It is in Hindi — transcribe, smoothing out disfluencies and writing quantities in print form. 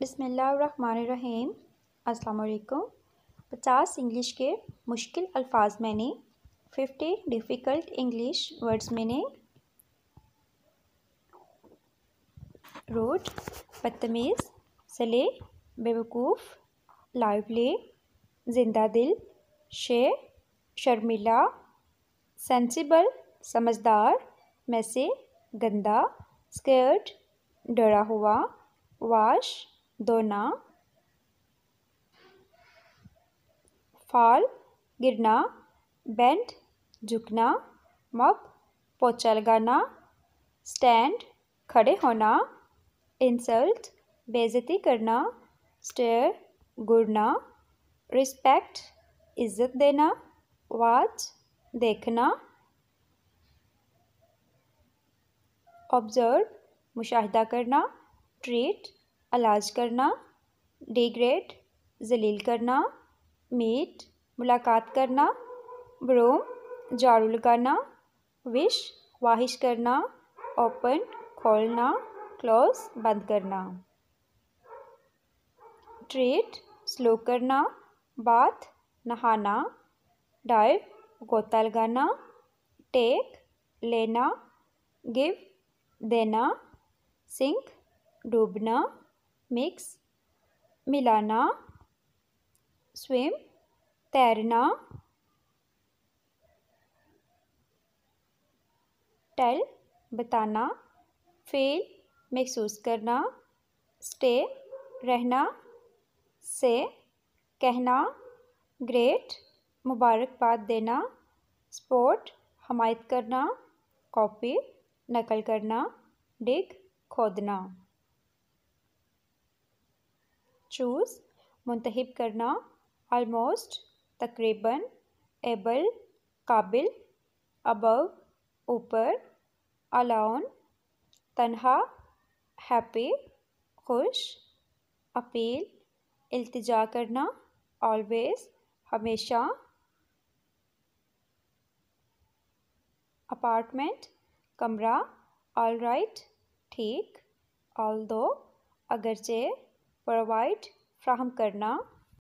बिस्मिल्लाहिर्रहमानिर्रहीम। अस्सलाम वालेकुम। 50 इंग्लिश के मुश्किल अल्फाज meaning, 50 difficult English words meaning. Rude बदतमीज़, सले बेवकूफ़, लाइवली जिंदा दिल, शर्मिला, सेंसिबल समझदार, मैसे गंदा, स्कर्ट डरा हुआ, वाश धोना, फॉल गिरना, बेंड झुकना, मॉप पोछा लगाना, स्टैंड खड़े होना, इंसल्ट बेइज्जती करना, स्टेयर घूरना, रिस्पेक्ट इज्जत देना, वॉच देखना, ऑब्जर्व मुशाहिदा करना, ट्रीट इलाज करना, डिग्रेड जलील करना, मीट मुलाकात करना, ब्रूम झाड़ू लगाना, विश ख्वाहिश करना, ओपन खोलना, क्लोज बंद करना, ट्रीट स्लो करना, बाथ नहाना, डाइव गोता लगाना, टेक लेना, गिव देना, सिंक डूबना, मिक्स मिलाना, स्विम तैरना, टेल बताना, फील महसूस करना, स्टे रहना, से कहना, ग्रेट मुबारकबाद देना, स्पोर्ट हमायत करना, कॉपी नकल करना, डिग खोदना, चूज़ मुंतखब करना, ऑलमोस्ट तकरीबन, एबल काबिल, अबव ऊपर, अलोन तन्हा, हैप्पी खुश, अपील इल्तिजा करना, ऑलवेज हमेशा, अपार्टमेंट कमरा, ऑल राइट ठीक, ऑल्दो अगरचे, प्रोवाइड फ्राहम करना,